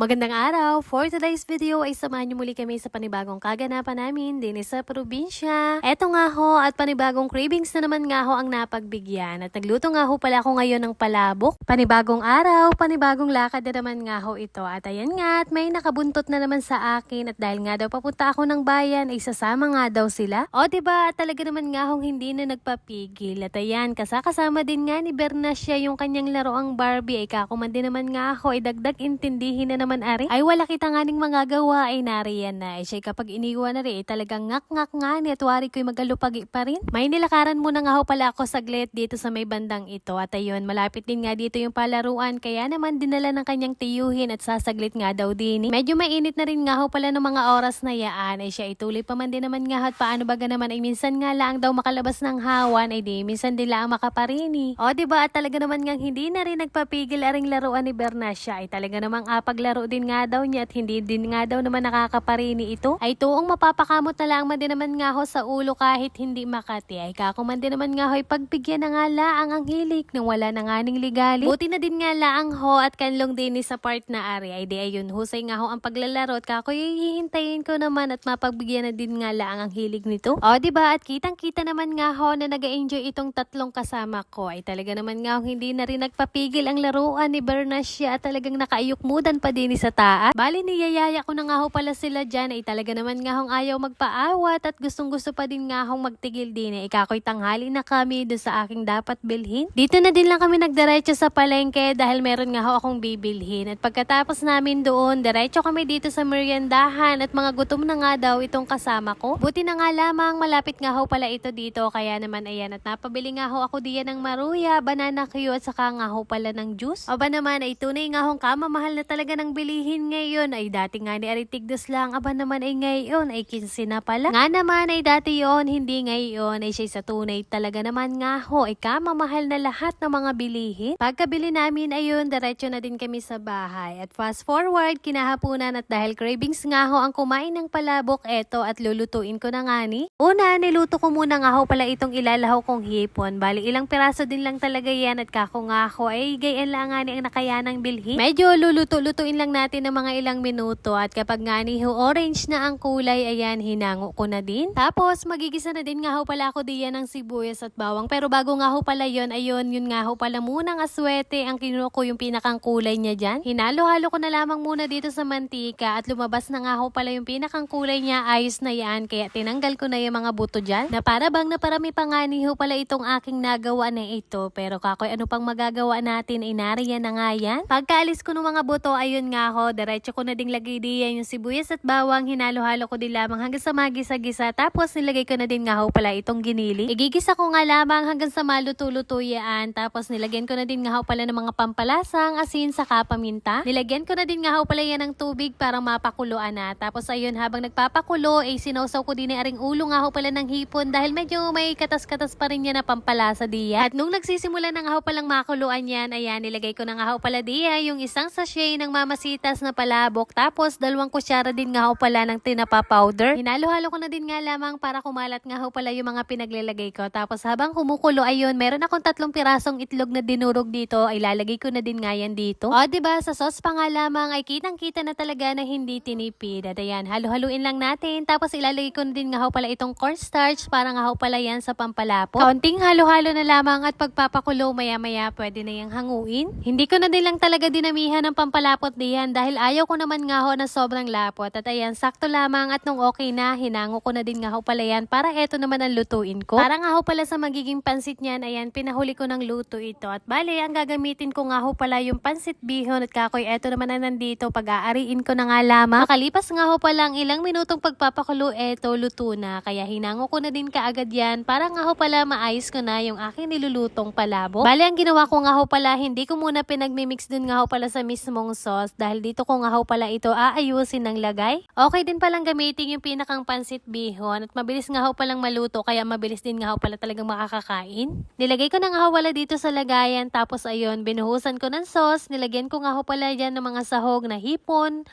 Magandang araw! For today's video ay samahan niyo muli kami sa panibagong kaganapan namin din sa probinsya. Eto nga ho at panibagong cravings na naman nga ho ang napagbigyan. At nagluto nga ho pala ako ngayon ng palabok. Panibagong araw, panibagong lakad na naman nga ho ito. At ayan nga at may nakabuntot na naman sa akin. At dahil nga daw papunta ako ng bayan ay sasama nga daw sila. O diba talaga naman nga hong hindi na nagpapigil. At ayan kasama din nga ni Bernacia yung kanyang laroang Barbie. Ay kakuman din naman nga ako ay dagdag intindihin na naman ari. Ay wala kita nga ning magagawa ay nariyan na. Ay siya kapag iniwan na rin ay talagang ngak-ngak nga ni at wari ko'y magalupagi pa rin. May nilakaran muna nga ho pala ako saglit dito sa may bandang ito. At ayun malapit din nga dito yung palaruan kaya naman dinala ng kanyang tiyuhin at sasaglit nga daw din. Medyo mainit na rin nga ho pala ng mga oras na yaan. Ay siya ituloy pa man din naman nga at paano baga naman ay minsan nga lang daw makalabas ng hawan ay di minsan din lang makaparini. O diba at talaga naman nga hindi na rin nagpapigil aring laruan ni Bernacia ay talaga namang paglaro din nga daw niya at hindi din nga daw naman nakakaparini ito. Ay tuong mapapakamot na lang man din naman nga ho sa ulo kahit hindi makati. Ay kakuman din naman nga ho ay pagbigyan na nga laang ang hilik nang wala na nga ning ligali. Buti na din nga laang ho at kanlong din sa part na ari. Ay di ayun husay nga ho ang paglalaro at kakoy hihintayin ko naman at mapagbigyan na din nga laang ang hilig nito. O diba at kitang kita naman nga ho na nag-enjoy itong tatlong kasama ko. Ay talaga naman nga ho hindi na rin nagpapigil ang laruan ni Bernacia at talagang nakaayukmudan pa din sa taas. Bali niyayaya ko na nga ho pala sila dyan ay talaga naman nga hong ayaw magpaawat at gustong gusto pa din nga hong magtigil din eh. Ikakoy tanghali na kami doon sa aking dapat bilhin. Dito na din lang kami nagdiretso sa palengke dahil meron nga ho akong bibilhin. At pagkatapos namin doon, diretso kami dito sa meriendahan at mga gutom na nga daw itong kasama ko. Buti na nga lamang malapit nga ho pala ito dito kaya naman ayan at napabili nga ho ako diyan ng maruya, banana Q at saka nga ho pala ng juice. Aba naman ay tunay nga hong kamamahal na talaga ng bilihin ngayon ay dati nga ni Aritigdos lang aba naman ay ngayon ay 15 na pala nga naman ay dati yon hindi ngayon ay siya sa tunay talaga naman nga ho ay kamamahal na lahat ng mga bilihin. Pagkabili namin ayun diretso na din kami sa bahay at fast forward kinahapunan at dahil cravings nga ho ang kumain ng palabok eto at lulutuin ko na nga ni. Una niluto ko muna nga ho pala itong ilalahaw kong hipon bali ilang piraso din lang talaga yan at kako nga ho ay gayan lang nga ni ang nakayanang bilhin. Medyo luluto-lutuin lang natin ng mga ilang minuto at kapag nga ni orange na ang kulay ayan hinango ko na din. Tapos magigisa na din nga ho pala ako diyan ng sibuyas at bawang pero bago nga ho pala yon ayun yun nga ho pala muna ng aswete ang kinuha ko yung pinakang kulay niya dyan. Hinalo-halo ko na lamang muna dito sa mantika at lumabas na nga ho pala yung pinakang kulay niya ayos na yan kaya tinanggal ko na yung mga buto dyan na para bang naparami pa nga ni ho pala itong aking nagawa na ito pero kakoy ano pang magagawa natin ay nariyan na nga yan. Pagkaalis ko ng mga buto ayun nga ho diretso ko na ding lagay diyan yung sibuyas at bawang hinalo-halo ko din lamang hanggang sa magisa-gisa tapos nilagay ko na din nga ho pala itong ginili. Igigisa ko nga lamang hanggang sa maluto-luto yan tapos nilagyan ko na din nga ho pala ng mga pampalasang asin saka paminta. Nilagyan ko na din nga ho pala yan ng tubig para mapakuluan na tapos ayun habang nagpapakulo ay sinawsaw ko din aring ulo nga ho pala ng hipon dahil medyo may katas-katas pa rin yan na pampalasa diyan. At nung nagsisimula na nga ho palang makuluan yan ayan nilagay ko na nga ho pala diyan yung isang sachet ng mamasitas na palabok tapos 2 kutsara din nga ho pala ng tinapa powder. Hinalo-halo ko na din nga lamang para kumalat nga ho pala yung mga pinaglalagay ko. Tapos habang kumukulo ayun meron akong 3 pirasong itlog na dinurog dito ay lalagay ko na din nga yan dito. O diba sa sauce pa nga lamang ay kitang-kita na talaga na hindi tinipid. At ayan halo-haluin lang natin tapos ilalagay ko na din nga ho pala itong cornstarch para nga ho pala yan sa pampalapot. Kaunting halo-halo na lamang at pagpapakulo maya-maya pwede na yung hanguin. Hindi ko na din lang talaga dinamihan ng pampalapot diyan dahil ayaw ko naman nga ho na sobrang lapot. At ayan sakto lamang at nung okay na hinango ko na din nga ho pala yan para eto naman ang lutuin ko. Para nga ho pala sa magiging pansit niyan ayan pinahuli ko ng luto ito at bale ang gagamitin ko nga ho pala yung pansit bihon at kakoy eto naman na nandito pag-aariin ko na nga lamang. Makalipas nga ho pala ang ilang minutong pagpapakulo eto luto na kaya hinango ko na din kaagad yan para nga ho pala maayos ko na yung aking nilulutong palabok. Bale ang ginawa ko nga ho pala hindi ko muna pinagmimix dun nga ho pala sa mismong sauce dahil dito ko nga ho pala ito aayusin ng lagay. Okay din palang gamitin yung pinakang pansit bihon at mabilis nga ho palang maluto kaya mabilis din nga ho pala talagang makakakain. Nilagay ko na nga ho pala dito sa lagayan tapos ayun binuhusan ko ng sauce, nilagyan ko nga ho pala dyan ng mga sahog na hipon.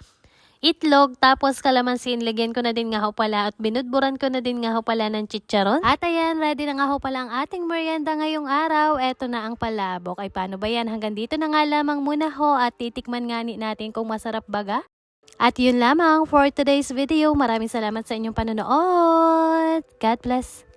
itlog, tapos kalamansi. Lagyan ko na din nga ho pala at binudburan ko na din nga ho pala ng chicharon. At ayan, ready na nga ho pala ang ating merienda ngayong araw. Eto na ang palabok. Ay paano ba yan? Hanggang dito na nga lamang muna ho at titikman nga natin kung masarap baga. At yun lamang for today's video. Maraming salamat sa inyong panonood. God bless.